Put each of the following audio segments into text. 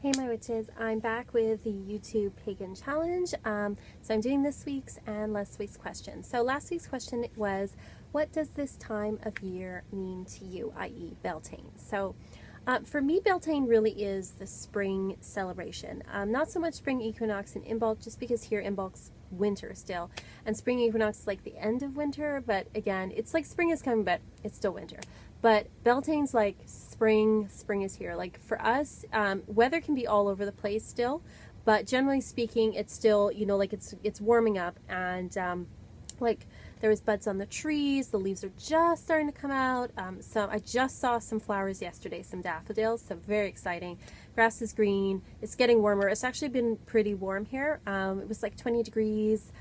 Hey my witches, I'm back with the YouTube Pagan Challenge. So I'm doing this week's and last week's question. So last week's question was, what does this time of year mean to you, i.e. Beltane? So for me, Beltane really is the spring celebration. Not so much spring equinox and Imbolc, just because here Imbolc's winter still. And spring equinox is like the end of winter, but again, it's like spring is coming, but it's still winter. But Beltane's like spring is here. Like for us, weather can be all over the place still, but generally speaking, it's still, you know, like it's warming up, and like there was buds on the trees, the leaves are just starting to come out. So I just saw some flowers yesterday, some daffodils, so very exciting. Grass is green, it's getting warmer. It's actually been pretty warm here. It was like 20 degrees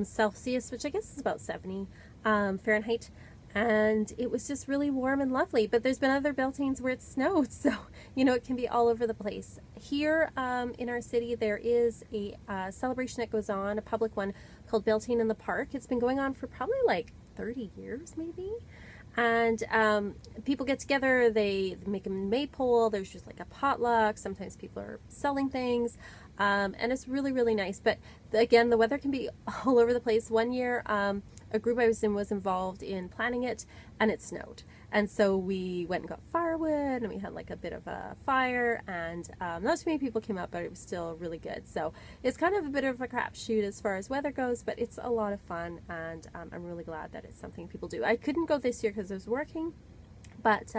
Celsius, which I guess is about 70 Fahrenheit. And it was just really warm and lovely. But there's been other Beltanes where it snowed, so you know it can be all over the place. Here in our city there is a celebration that goes on, a public one called Beltane in the Park. It's been going on for probably like 30 years maybe. And people get together, they make a maypole, there's just like a potluck, sometimes people are selling things, and it's really, really nice. But again, the weather can be all over the place. One year, a group I was in was involved in planning it, and it snowed. And so we went and got firewood, and we had like a bit of a fire, and not too many people came out, but it was still really good. So it's kind of a bit of a crapshoot as far as weather goes, but it's a lot of fun, and I'm really glad that it's something people do. I couldn't go this year because I was working, but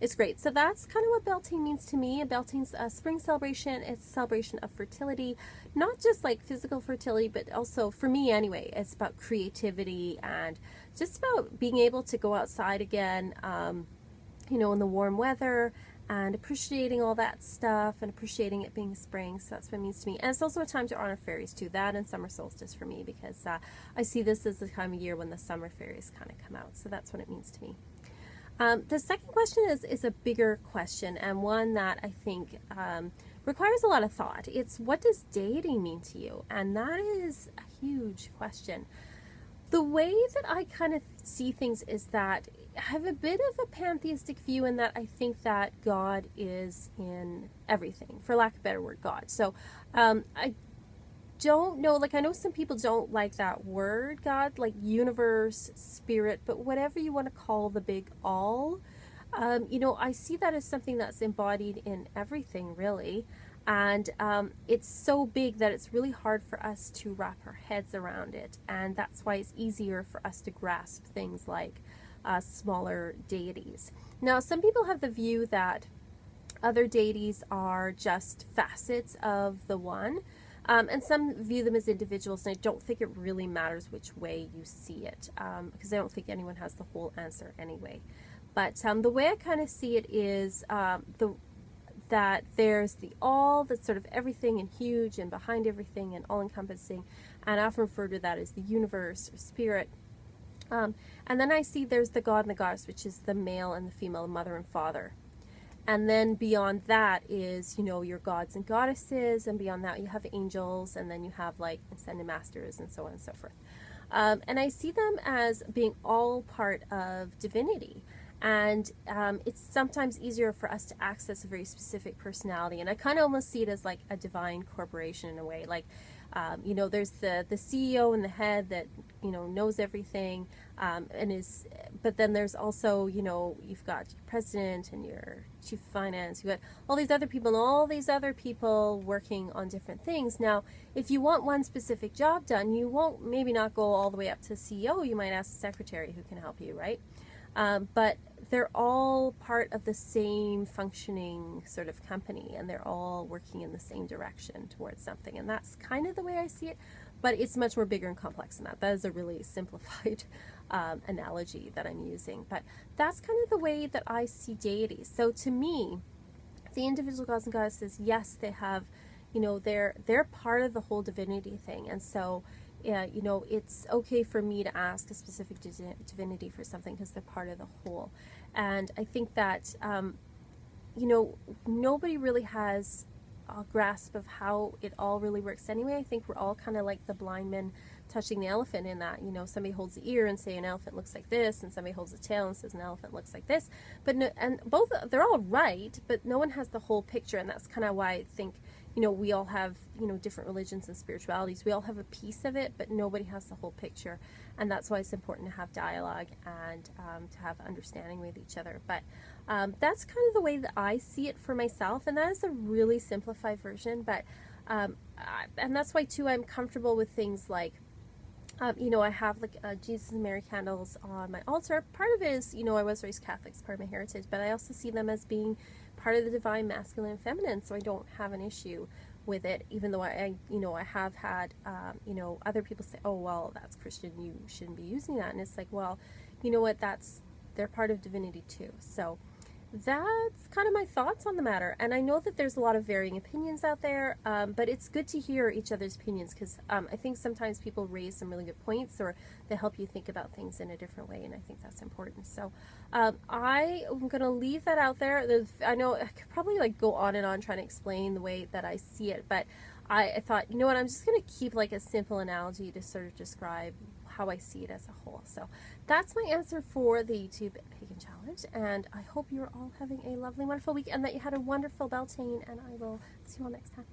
it's great. So that's kind of what Beltane means to me. Beltane's a spring celebration. It's a celebration of fertility, not just like physical fertility, but also, for me anyway, it's about creativity and just about being able to go outside again, you know, in the warm weather, and appreciating all that stuff and appreciating it being spring. So that's what it means to me. And it's also a time to honor fairies too, that and summer solstice for me, because I see this as the time of year when the summer fairies kind of come out. So that's what it means to me. The second question is a bigger question, and one that I think requires a lot of thought. It's, what does deity mean to you? And that is a huge question. The way that I kind of see things is that I have a bit of a pantheistic view, in that I think that God is in everything, for lack of a better word, God. So I don't know, like I know some people don't like that word God, like universe, spirit, but whatever you want to call the big all, you know, I see that as something that's embodied in everything really. And it's so big that it's really hard for us to wrap our heads around it, and that's why it's easier for us to grasp things like smaller deities. Now some people have the view that other deities are just facets of the one. And some view them as individuals, and I don't think it really matters which way you see it, because I don't think anyone has the whole answer anyway. But the way I kind of see it is that there's the all, that's sort of everything and huge and behind everything and all-encompassing, and I often refer to that as the universe or spirit. And then I see there's the god and the goddess, which is the male and the female, the mother and father. And then beyond that is, you know, your gods and goddesses, and beyond that you have angels, and then you have like ascended masters and so on and so forth. And I see them as being all part of divinity. And it's sometimes easier for us to access a very specific personality. And I kind of almost see it as like a divine corporation in a way. Like, you know, there's the CEO and the head that, you know, knows everything, and is, but then there's also, you know, you've got your president and your chief of finance, you've got all these other people and all these other people working on different things. Now, if you want one specific job done, you won't maybe not go all the way up to CEO. You might ask the secretary who can help you, right? But they're all part of the same functioning sort of company, and they're all working in the same direction towards something. And that's kind of the way I see it, but it's much more bigger and complex than that. That is a really simplified analogy that I'm using, but that's kind of the way that I see deities. So to me, the individual gods and goddesses, yes, they have, you know, they're part of the whole divinity thing. And so yeah, you know, it's okay for me to ask a specific divinity for something because they're part of the whole. And I think that, you know, nobody really has a grasp of how it all really works anyway. I think we're all kind of like the blind men touching the elephant in that, you know, somebody holds the ear and say an elephant looks like this, and somebody holds the tail and says an elephant looks like this. But no, and both, they're all right, but no one has the whole picture, and that's kind of why I think, you know, we all have, you know, different religions and spiritualities. We all have a piece of it, but nobody has the whole picture. And that's why it's important to have dialogue and to have understanding with each other. But that's kind of the way that I see it for myself. And that is a really simplified version. But and that's why, too, I'm comfortable with things like, you know, I have like Jesus and Mary candles on my altar. Part of it is, you know, I was raised Catholic, it's part of my heritage, but I also see them as being part of the divine masculine and feminine, so I don't have an issue with it, even though I you know, I have had, you know, other people say, oh, well, that's Christian, you shouldn't be using that. And it's like, well, you know what, they're part of divinity too. So that's kind of my thoughts on the matter. And I know that there's a lot of varying opinions out there, but it's good to hear each other's opinions, because I think sometimes people raise some really good points, or they help you think about things in a different way, and I think that's important. So I am going to leave that out there. I know I could probably like go on and on trying to explain the way that I see it, but I thought, you know what, I'm just going to keep like a simple analogy to sort of describe how I see it as a whole. So that's my answer for the YouTube Pagan Challenge, and I hope you're all having a lovely, wonderful week, and that you had a wonderful Beltane, and I will see you all next time.